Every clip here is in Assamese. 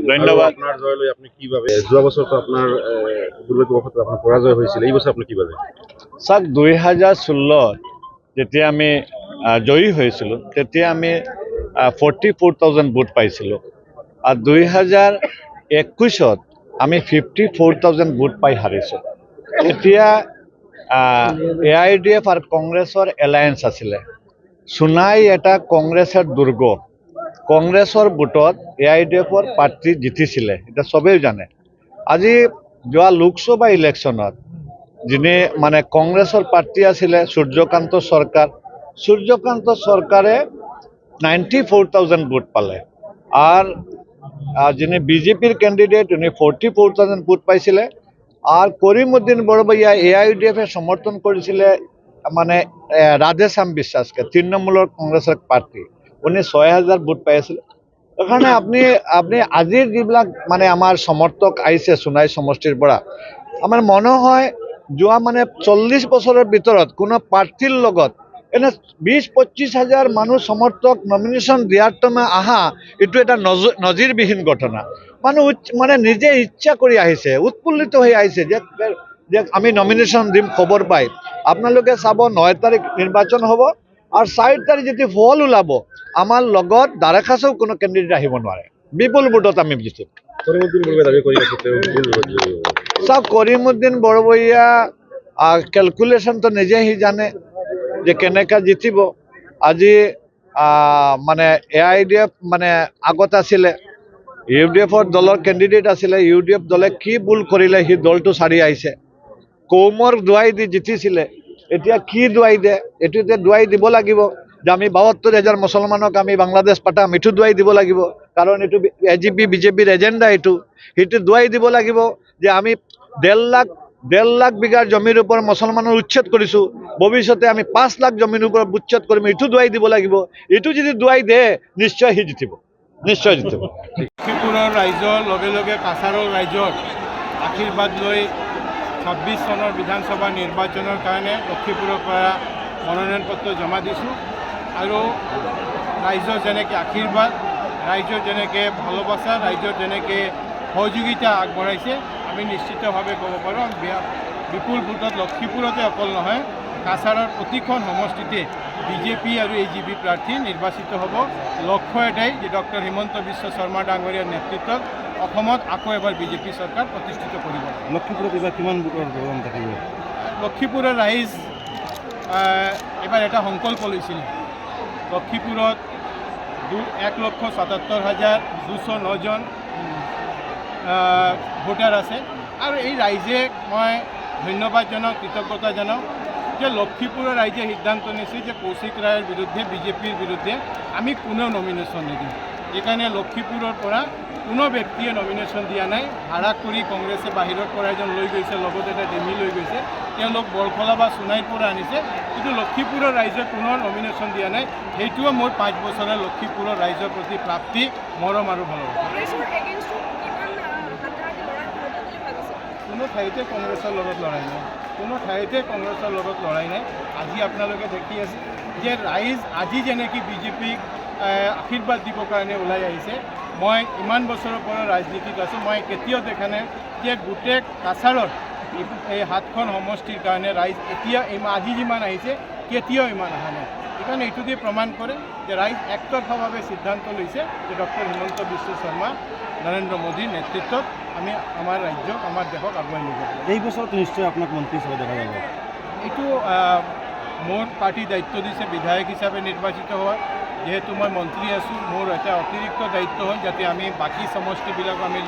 ধন্যবাদ। আপনাৰ জয় লৈ আপনি কিভাবে যোৱা বছর তো আপনার দুর্ভাগ্যবশত আপনার পরাজয় হয়েছিল, এই বছর আপনি কিভাবে? চাওক 2016 যেতিয়া আমি জয়ী হৈছিলোঁ তেতিয়া আমি 44,000 ভোট পাইছিলোঁ আৰু 2021 আমি 54,000 ভোট পাই হাৰিছোঁ। এতিয়া AIDF আৰু কংগ্ৰেছৰ এলায়েন্স আছিলে। সোণাই এটা কংগ্ৰেছৰ দুৰ্গ। কংগ্ৰেছৰ ভোটত AIDFৰ প্ৰাৰ্থী জিতিছিলে, এটা চবেই জানে। আজি যোৱা লোকসভা ইলেকশ্যনত যিনি মানে কংগ্ৰেছৰ প্ৰাৰ্থী আছিলে সূৰ্যকান্ত চৰকাৰে 94,000 ভোট পালে। আৰু যিনি বিজেপিৰ কেণ্ডিডেট উনি 44,000 ভোট পাইছিলে। আৰু কৰিমউদ্দিন বৰবইয়া AIDFে সমৰ্থন কৰিছিলে মানে ৰাধেশ্যাম বিশ্বাসকে, তৃণমূলৰ কংগ্ৰেছৰ প্ৰাৰ্থী, উনি 6,000 ভোট পাইছিলে। সেইকাৰণে আপুনি আজিৰ যিবিলাক মানে আমাৰ সমৰ্থক আহিছে সোণাই সমষ্টিৰ পৰা, আমাৰ মনে হয় যোৱা মানে 40 বছৰৰ ভিতৰত কোনো প্ৰাৰ্থীৰ লগত এনে 20-25 হাজাৰ মানুহ সমৰ্থক নমিনেশ্যন দিয়াৰ টাইমে আহা, এইটো এটা নজিৰবিহীন ঘটনা। মানুহ মানে নিজে ইচ্ছা কৰি আহিছে, উৎফুল্লিত হৈ আহিছে যে আমি নমিনেশ্যন দিম। খবৰ পাই আপোনালোকে চাব 9 তাৰিখ নিৰ্বাচন হ'ব আৰু 4 তাৰিখ যেতিয়া ফল ওলাব, আমাৰ লগত দাৰাখাস্তৰ কোনো কেণ্ডিডেট আহিব নোৱাৰে। বিপুল ভোটত আমি জিতিম। কৰিমউদ্দিন বৰবইয়া দাবী কৰি আছে তেওঁ ভুল ভোট। চাওক কৰিমউদ্দিন বৰবইয়া কেলকুলেশ্যনটো নিজে সি জানে যে কেনেকৈ জিতিব। আজি মানে AIDF মানে আগত আছিলে, UDFৰ দলৰ কেণ্ডিডেট আছিলে, UDF দলে কি ভুল কৰিলে সি দলটো চাৰি আহিছে। কৌমৰ দুৱাই দি জিতিছিলে, এতিয়া কি দুৱাই দিয়ে? এইটো এতিয়া দুৱাই দিব লাগিব যে আমি 72,000 মুছলমানক আমি বাংলাদেশ পাঠাম, এইটো দুৱাই দিব লাগিব। কাৰণ এইটো AGP BJPৰ এজেণ্ডা, সেইটো দুৱাই দিব লাগিব যে আমি 1.5 লাখ বিঘাৰ জমিৰ ওপৰত মুছলমানৰ উচ্ছেদ কৰিছোঁ, ভৱিষ্যতে আমি 5 লাখ জমিৰ ওপৰত উচ্ছেদ কৰিম, এইটো দুৱাই দিব লাগিব। এইটো যদি দুৱাই দিয়ে নিশ্চয় সি জিতিব, নিশ্চয় জিতিব। লক্ষীপুৰৰ ৰাইজৰ লগে লগে কাছাৰৰ ৰাইজৰ আশীৰ্বাদ লৈ 26 চনৰ বিধানসভা নিৰ্বাচনৰ কাৰণে লক্ষীপুৰৰ পৰা মনোনয়ন পত্ৰ জমা দিছোঁ। আৰু ৰাইজৰ যেনেকৈ আশীৰ্বাদ, ৰাইজৰ যেনেকৈ ভালোবাসা, ৰাইজৰ যেনেকৈ সহযোগিতা আগবঢ়াইছে, আমি নিশ্চিতভাৱে ক'ব পাৰোঁ বিপুল ভোটত লক্ষীপুৰতে অকল নহয়, কাছাৰৰ প্ৰতিখন সমষ্টিতে বিজেপি আৰু AGP প্ৰাৰ্থী নিৰ্বাচিত হ'ব। লক্ষ্য এটাই যে ডক্টৰ হিমন্ত বিশ্ব শৰ্মা ডাঙৰীয়াৰ নেতৃত্বত অসমত আকৌ এবাৰ বিজেপি চৰকাৰ প্ৰতিষ্ঠিত কৰিব। লক্ষীপুৰত এইবাৰ কিমান ভোটৰ গৰম থাকিব? লক্ষীপুৰৰ ৰাইজ এবাৰ এটা সংকল্প লৈছিল। লক্ষীপুৰত 1,77,209 জন ভোটাৰ আছে। আৰু এই ৰাইজে মই ধন্যবাদ জনাওঁ, কৃতজ্ঞতা জনাওঁ যে লক্ষীপুৰৰ ৰাইজে সিদ্ধান্ত নিছে যে কৌশিক ৰায়ৰ বিৰুদ্ধে, বিজেপিৰ বিৰুদ্ধে আমি কোনো নমিনেশ্যন নিদিওঁ। সেইকাৰণে লক্ষীপুৰৰ পৰা কোনো ব্যক্তিয়ে নমিনেশ্যন দিয়া নাই। ভাড়া কৰি কংগ্ৰেছে বাহিৰৰ পৰা এজন লৈ গৈছে, লগত এটা ডেমি লৈ গৈছে, তেওঁলোক বৰখলা বা সোণাইৰ পৰা আনিছে, কিন্তু লক্ষীপুৰৰ ৰাইজে কোনো নমিনেশ্যন দিয়া নাই। সেইটোও মোৰ 5 বছৰৰ লক্ষীপুৰৰ ৰাইজৰ প্ৰতি প্ৰাপ্তি, মৰম আৰু ভালোবাসা। কোনো ঠাইতে কংগ্ৰেছৰ লগত লৰাই নাই, কোনো ঠাইতে কংগ্ৰেছৰ লগত লৰাই নাই। আজি আপোনালোকে দেখি আছে যে ৰাইজ আজি যেনেকৈ বিজেপিক আশীৰ্বাদ দিবৰ কাৰণে ওলাই আহিছে। মই ইমান বছৰৰ পৰা ৰাজনীতিত আছোঁ, মই কেতিয়াও দেখা নাই যে গোটেই কাছাৰৰ এই 7খন সমষ্টিৰ কাৰণে ৰাইজ এতিয়া আজি যিমান আহিছে কেতিয়াও ইমান অহা নাই। সেইকাৰণে এইটো দিয়ে প্ৰমাণ কৰে যে ৰাইজ একতৰফাভাৱে সিদ্ধান্ত লৈছে যে ডক্টৰ হিমন্ত বিশ্ব শৰ্মা, নৰেন্দ্ৰ মোদীৰ নেতৃত্বত আমি আমাৰ ৰাজ্যক, আমাৰ দেশক আগুৱাই লৈ যাম। এই বছৰত নিশ্চয় আপোনাক মন্ত্ৰী হিচাপে দেখা যাব। এইটো মোৰ পাৰ্টি দায়িত্ব দিছে বিধায়ক হিচাপে নিৰ্বাচিত হোৱা। যেহেতু মই মন্ত্ৰী আছোঁ, মোৰ এটা অতিৰিক্ত দায়িত্ব হ'ল যাতে আমি বাকী সমষ্টিবিলাক আমি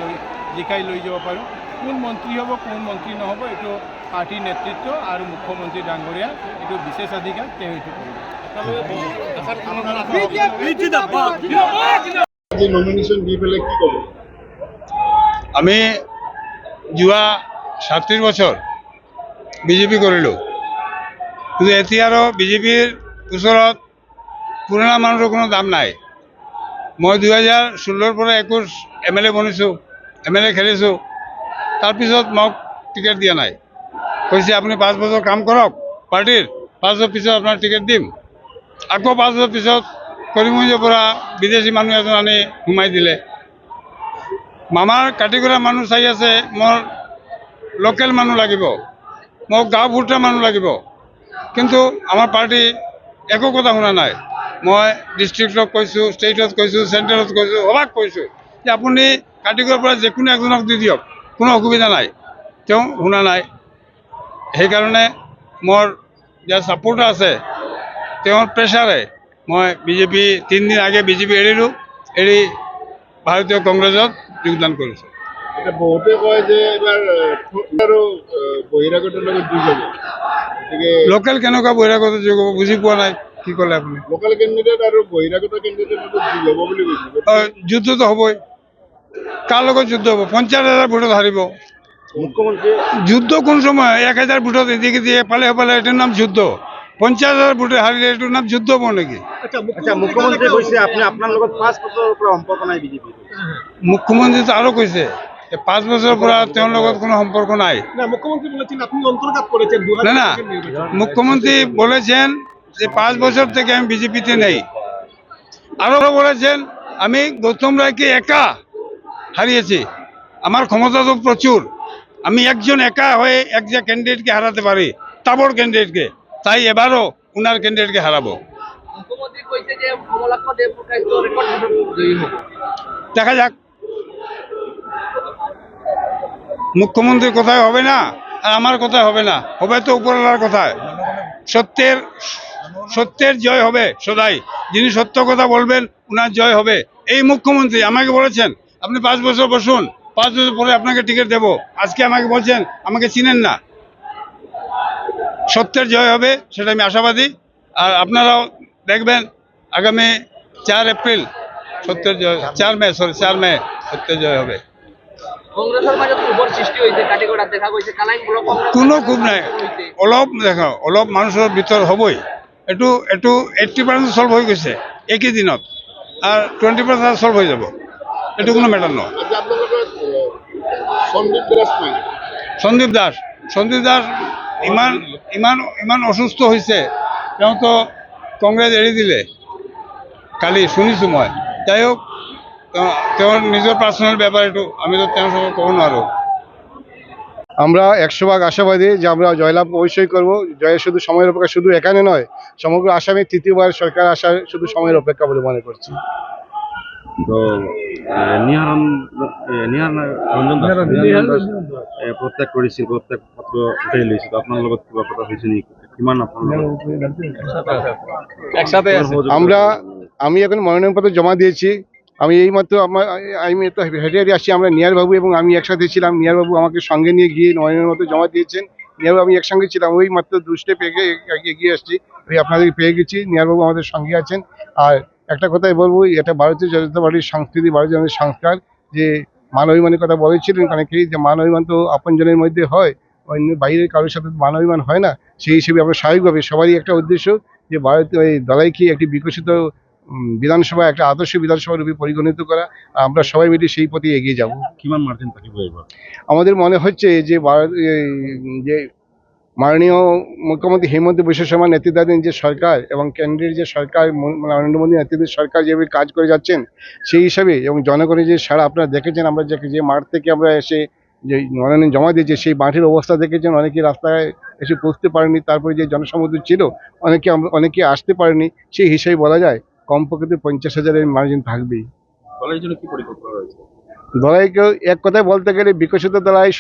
জিকাই লৈ যাব পাৰোঁ। কোন মন্ত্ৰী হ'ব, কোন মন্ত্ৰী নহ'ব, এইটো পাৰ্টিৰ নেতৃত্ব আৰু মুখ্যমন্ত্ৰী ডাঙৰীয়া, এইটো বিশেষ অধিকাৰ, তেওঁ এইটো কৰিব। আমি যোৱা 37 বছৰ বিজেপি কৰিলোঁ, কিন্তু এতিয়া আৰু বিজেপিৰ ওচৰত পুৰণা মানুহৰ কোনো দাম নাই। মই 2016 পৰা 21 MLA বনিছোঁ, MLA খেলিছোঁ। তাৰপিছত মোক টিকেট দিয়া নাই, কৈছে আপুনি 5 বছৰ কাম কৰক পাৰ্টিৰ, 5 বছৰ পিছত আপোনাৰ টিকেট দিম। আকৌ 5 বছৰ পিছত কৰিমগঞ্জৰ পৰা বিদেশী মানুহ এজন আনি সোমাই দিলে। মামাৰ কাটিগৰা মানুহ চাই আছে, মোৰ লোকেল মানুহ লাগিব, মোক গাঁও ভোটা মানুহ লাগিব। কিন্তু আমাৰ পাৰ্টি একো কথা শুনা নাই। মই ডিষ্ট্ৰিক্টত কৈছোঁ, ষ্টেটত কৈছোঁ, চেণ্ট্ৰেলত কৈছোঁ, সভাক কৈছোঁ যে আপুনি কাটিগড়ৰ পৰা যিকোনো একজনক দি দিয়ক, কোনো অসুবিধা নাই। তেওঁ শুনা নাই। সেইকাৰণে মোৰ যাৰ ছাপোৰ্টাৰ আছে তেওঁৰ প্ৰেছাৰে মই বিজেপি 3 দিন আগে বিজেপি এৰিলোঁ, এৰি ভাৰতীয় কংগ্ৰেছত যোগদান কৰিছোঁ। এতিয়া বহুতে কয় যে এইবাৰ আৰু বহিৰাগতৰ লগত যুঁজ হ'ব, গতিকে লোকেল কেনেকুৱা বহিৰাগত যোগ হ'ব বুজি পোৱা নাই, কি ক'লে আপুনি? লোকেল কেণ্ডিডেট আৰু বহিৰাগত কেণ্ডিডেটৰ মাজত যুঁজ হ'ব বুলি কৈছে। যুদ্ধটো হ'বই। কাৰ লগত যুদ্ধ হ'ব? 50,000 ভোটত হাৰিব। মুখ্যমন্ত্ৰী যুদ্ধ কোন সময়? 1,000 ভোটত এদিকে দিয়ে এফালে এফালে, এটার নাম যুদ্ধ। 50,000 ভোটে হারিলে এটার নাম যুদ্ধ হ'ব নেকি? আচ্ছা, মুখ্যমন্ত্ৰী কৈছে আপোনাৰ লগত 5 বছৰৰ পৰা সম্পৰ্ক নাই বিজেপিৰ। মুখ্যমন্ত্ৰী আৰো কইছে 5 বছৰ পৰ তেওঁৰ লগত কোনো সম্পর্ক নাই। মুখ্যমন্ত্রী বলেছেন আপনি অন্তর্ঘাত করেছেন না না, মুখ্যমন্ত্রী বলেছেন যে 5 বছর থেকে আমি বিজেপিতে নেই। আরো বলেছেন আমি গৌতম রায়কে একা হারিয়েছি, আমার ক্ষমতা তো প্রচুর, আমি একজন একা হয়ে এক যে ক্যান্ডিডেটকে হারাতে পারি, তাবড় ক্যান্ডিডেটকে, তাই এবারও উনার ক্যান্ডিডেটকে হারাবো। মুখ্যমন্ত্রী কইছে যে কমলাক্ষ দেবপ্রকাশ তো রেকর্ড জয়ী হবে। দেখা যাক, মুখ্যমন্ত্রীর কথায় হবে না আর আমার কথায় হবে না, হবে তো উপরওয়ালার কথায়। সত্যের জয় হবে সদাই, যিনি সত্য কথা বলবেন উনার জয় হবে। এই মুখ্যমন্ত্রী আমাকে বলেছেন আপনি 5 বছর বসুন, 5 বছর পরে আপনাকে টিকিট দেব, আজকে আমাকে বলছেন আমাকে চিনেন না। সত্যের জয় হবে সেটা আমি আশাবাদী। আর আপনারাও দেখবেন আগামী 4 এপ্রিল সত্যের জয়, 4 মে সত্যের জয় হবে। কংগ্রেসের মাঝে তো উপর সৃষ্টি হয়েছে, কাটিগড়া দেখা গেছে কালাইন ব্লক কংগ্রেস কোনো খুব নাই, অলপ দেখো, অলপ মানুষের ভিতর হবই। এইটো 80% সলভ হৈ গৈছে একই দিনত, আর 20% সলভ হৈ যাব, এইটো কোনো মেটার নহয়। আজি আপোনালোকৰ সন্দীপ দাস ইমান অসুস্থ হৈছে, তেওঁ তো কংগ্ৰেছ এৰি দিলে কালি শুনিছোঁ মই। যাই হোক, তেওঁৰ নিজৰ পাৰ্চনেল ব্যাপাৰ, এইটো আমি তো তেওঁৰ সঙ্গে ক'ব নোৱাৰোঁ। আমরা 100% আশাবাদী যে আমরা জয়লাভ অবশ্যই করব। জয়ের শুধু সময়ের অপেক্ষা, শুধু এখানে নয়, সমগ্র আসামে 3য় সরকার আসার শুধু সময়ের অপেক্ষা বলে মনে করছি। তো নিহার ৰঞ্জন দাস প্ৰত্যাগ কৰিছিল, প্ৰত্যাগ পত্ৰ উঠাই লৈছিল। তো আপোনাৰ লগত কিবা কথা হৈছে নেকি? কিমান আপোনাৰ আমি এখন মনোনয়নপত্র জমা দিয়েছি। আমি এইমাত্র আমি তো হেঁটে হেঁটে আসছি। আমরা নিয়ার বাবু এবং আমি একসাথে ছিলাম। নিয়ার বাবু আমাকে সঙ্গে নিয়ে গিয়ে মনোনয়নপত্র জমা দিয়েছেন। নিয়ার বাবু আমি একসঙ্গে ছিলাম, ওই মাত্র 2 স্টেপ এগিয়ে আসছি। ওই আপনাদের পেয়ে গেছি, নিয়ার বাবু আমাদের সঙ্গে আছেন। আর একটা কথাই বলবো, এটা ভারতীয় জনতা পার্টির সংস্কৃতি, ভারতীয় জনতার সংস্কার, যে মান অভিমানের কথা বলেছিলেন অনেকেই, যে মান অভিমান তো আপনজনের মধ্যে হয়, অন্য বাইরের কারোর সাথে মান অভিমান হয় না। সেই হিসেবে আমরা স্বাভাবিকভাবে সবারই একটা উদ্দেশ্য যে ভারতীয় এই দলাইকে একটি বিকশিত বিধানসভা, একটা আদর্শ বিধানসভা রূপে পরিগণিত করা। আমরা সবাই মিলে সেই পথে এগিয়ে যাব। কিমান মার্জিন থাকিব এবার? আমাদের মনে হচ্ছে যে যে মাননীয় মুখ্যমন্ত্রী হেমন্ত বিশ্ব শর্মার নেতৃত্বাধীন যে সরকার এবং কেন্দ্রের যে সরকার, নরেন্দ্র মোদী নেতৃত্বের সরকার যেভাবে কাজ করে যাচ্ছেন, সেই হিসাবে এবং জনগণের যে সারা আপনারা দেখেছেন, আমরা যে মাঠ থেকে আমরা এসে যে মনোনয়ন জমা দিয়েছি, সেই মাঠের অবস্থা দেখেছেন। অনেকে রাস্তায় এসে পৌঁছতে পারেনি, তারপরে যে জনসমুদ্র ছিল, অনেকে আসতে পারেনি। সেই হিসাবে বলা যায় কমপক্ষে 50,000-এর মার্জিন থাকবেই। দলের জন্য কি পরিকল্পনা রয়েছে? দলাইকেও এক কথায় বলতে গেলে বিকশিত দলাই,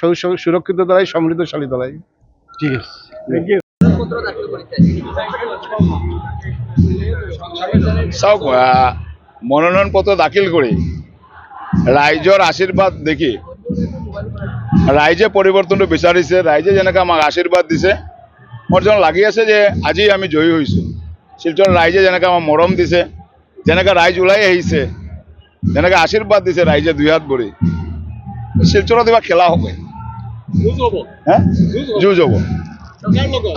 সুরক্ষিত দলাই, সমৃদ্ধশালী দলাই। ঠিক আছে, পত্র দাখিল করেছে। চাওক, মনোনয়ন পত্ৰ দাখিল কৰি ৰাইজৰ আশীৰ্বাদ দেখি ৰাইজে পৰিৱৰ্তনটো বিচাৰিছে। ৰাইজে যেনেকৈ আমাক আশীৰ্বাদ দিছে, মোৰ যেন লাগি আছে যে আজি আমি জয়ী হৈছোঁ। শিলচৰ ৰাইজে যেনেকৈ আমাক মৰম দিছে, যেনেকৈ ৰাইজ ওলাই আহিছে, যেনেকৈ আশীৰ্বাদ দিছে ৰাইজে 2 হাত ভৰি, শিলচৰত এইবাৰ খেলা হ'ব, যুঁজ হ'ব।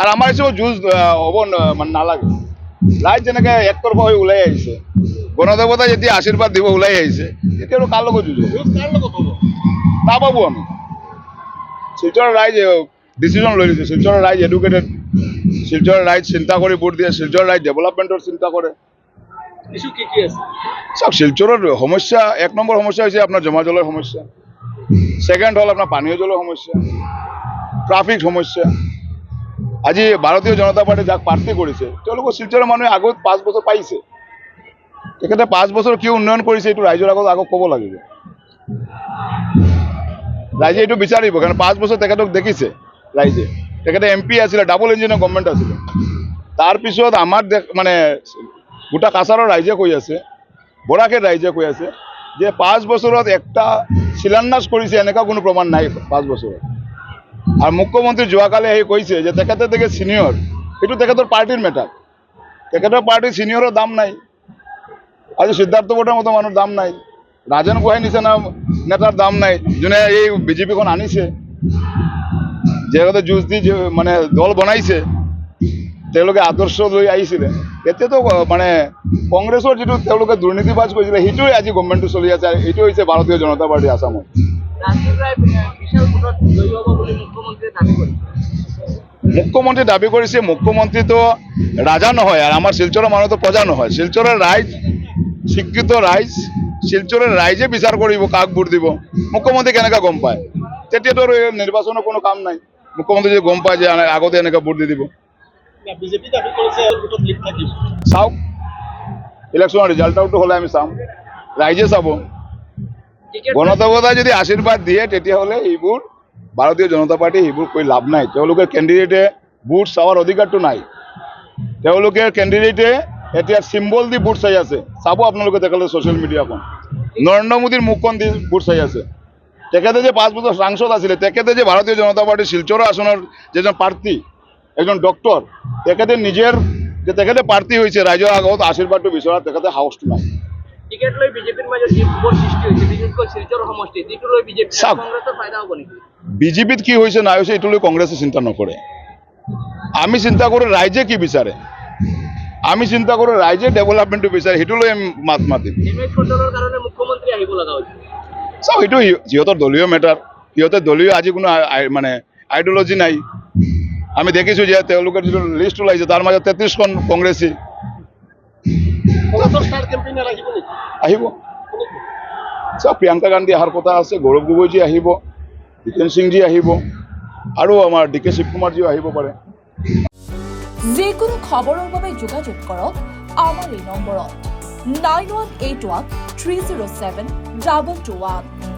আৰু আমাৰ হিচাপত যুঁজ হ'ব মানে নালাগে। ৰাইজ যেনেকৈ একতৰফা হৈ ওলাই আহিছে, গণদেৱতাই যেতিয়া আশীৰ্বাদ দিব ওলাই আহিছে, তেতিয়া আৰু কাৰ লগত যুঁজ হ'ব? নাপাবো আমি। শিলচৰৰ ৰাইজ ডিচিজন লৈ লৈছে। শিলচৰৰ ৰাইজ এডুকেটেড, শিলচৰৰ ৰাইজ চিন্তা কৰি ভোট দিয়ে, শিলচৰৰ ৰাইজ ডেভেলপমেণ্টৰ চিন্তা কৰে। চাওক, শিলচৰৰ সমস্যা, 1 নম্বৰ সমস্যা হৈছে আপোনাৰ জমা জলৰ সমস্যা। ছেকেণ্ড হ'ল আপোনাৰ পানীয় জলৰ সমস্যা, ট্ৰাফিক সমস্যা। আজি ভাৰতীয় জনতা পাৰ্টি যাক প্ৰাৰ্থী কৰিছে তেওঁলোকৰ শিলচৰৰ মানুহে আগত 5 বছৰ পাইছে। তেখেতে 5 বছৰ কি উন্নয়ন কৰিছে এইটো ৰাইজৰ আগত ক'ব লাগিব। ৰাইজে এইটো বিচাৰিব, কাৰণ 5 বছৰ তেখেতক দেখিছে ৰাইজে। তেখেতে MP আছিলে, ডাবল ইঞ্জিনৰ গভৰ্ণমেণ্ট আছিলে। তাৰপিছত আমাৰ মানে গোটা কাছাৰৰ ৰাইজে কৈ আছে, বৰাকেৰ ৰাইজে কৈ আছে যে 5 বছৰত একটা শিলান্যাস কৰিছে, এনেকুৱা কোনো প্ৰমাণ নাই 5 বছৰত। আৰু মুখ্যমন্ত্ৰী যোৱাকালি আহি কৈছে যে তেখেতে তেখেত ছিনিয়ৰ, সেইটো তেখেতৰ পাৰ্টিৰ মেটাৰ। তেখেতৰ পাৰ্টিৰ ছিনিয়ৰৰ দাম নাই। আজি সিদ্ধাৰ্থ বৰ্তাৰ মতো মানুহৰ দাম নাই, ৰাজেন গোহাঁই নিচিনা নেতাৰ দাম নাই, যোনে এই বিজেপিখন আনিছে, যেগতে যুঁজ দি মানে দল বনাইছে, তেওঁলোকে আদৰ্শ লৈ আহিছিলে। এতিয়াতো মানে কংগ্ৰেছৰ যিটো তেওঁলোকে দুৰ্নীতিবাজ কৰিছিলে সেইটোৱে আজি গভৰ্ণমেণ্টটো চলি আছে। আৰু এইটো হৈছে ভাৰতীয় জনতা পাৰ্টি আসামত। ৰাজীৱ ৰায় বিশাল ভোটত জয়ী হ'ব বুলি মুখ্যমন্ত্ৰীয়ে দাবী কৰিছে। মুখ্যমন্ত্ৰী দাবী কৰিছে, মুখ্যমন্ত্ৰীটো ৰাজা নহয়, আৰু আমাৰ শিলচৰৰ মানুহটো প্ৰজা নহয়। শিলচৰৰ ৰাইজ স্বীকৃত ৰাইজ, শিলচৰৰ ৰাইজে বিচাৰ কৰিব কাক ভোট দিব। মুখ্যমন্ত্ৰী কেনেকৈ গম পায়? তেতিয়াতো আৰু নিৰ্বাচনৰ কোনো কাম নাই। মুখ্যমন্ত্ৰী যদি গম পায় যে আগতে এনেকৈ ভোট দি দিব। বিজেপি দাবী কৰিছে ভোটত লিড থাকিব। চাওক, ইলেকশ্যনৰ ৰিজাল্ট আউটটো হ'লে আমি চাম, ৰাইজে চাব। গণদেৱতাই যদি আশীৰ্বাদ দিয়ে তেতিয়াহ'লে এইবোৰ ভাৰতীয় জনতা পাৰ্টি সেইবোৰ কৰি লাভ নাই। তেওঁলোকে কেণ্ডিডেটে ভোট চোৱাৰ অধিকাৰটো নাই। তেওঁলোকে কেণ্ডিডেটে এতিয়া চিম্বল দি ভোট চাই আছে। চাব আপোনালোকে তেখেতে ছ'চিয়েল মিডিয়াখন, নৰেন্দ্ৰ মোদীৰ মুখখন দি ভোট চাই আছে। তেখেতে যে 5 বছৰ সাংসদ আছিলে, তেখেতে যে ভাৰতীয় জনতা পাৰ্টিৰ শিলচৰ আসনৰ যেজন প্ৰাৰ্থী, এজন ডক্টৰ, তেখেতে নিজেৰ যে তেখেতে প্ৰাৰ্থী হৈছে, ৰাইজৰ আগত আশীৰ্বাদটো বিচৰা তেখেতে সাহসটো নাই। টিকেট লৈ বিজেপিৰ মাজত যি ভোটৰ সৃষ্টি হৈছে, বিশেষকৈ শিলচৰ সমষ্টিত, যিটো লৈ বিজেপি চাওক, কংগ্ৰেছৰ ফাইদা হ'ব নেকি? বিজেপিত কি হৈছে নাই হৈছে এইটো লৈ কংগ্ৰেছে চিন্তা নকৰে। আমি চিন্তা কৰোঁ ৰাইজে কি বিচাৰে, আমি চিন্তা কৰোঁ ৰাইজে ডেভেলপমেণ্টটো বিচাৰে, সেইটো লৈ আমি মাত মাতিম। ডেমেজ কণ্ট্ৰলৰ কাৰণে মুখ্যমন্ত্ৰী আহিব লগা হৈছে। চাওক, এইটো সিহঁতৰ দলীয় মেটাৰ, সিহঁতে দলীয় আজি কোনো মানে আইডিঅলজি নাই। আমি দেখিছোঁ যে তেওঁলোকৰ যিটো লিষ্ট ওলাইছে তাৰ মাজত 33খন কংগ্ৰেছী আহিব। চাওক, প্ৰিয়ংকা গান্ধী অহাৰ কথা আছে, গৌৰৱ গগৈজী আহিব, জিতেন সিংজী আহিব, আৰু আমাৰ DK শিৱকুমাৰজীও আহিব পাৰে। যিকোনো খবৰৰ বাবে যোগাযোগ কৰক আমাৰ এই নম্বৰত 9181 307 221।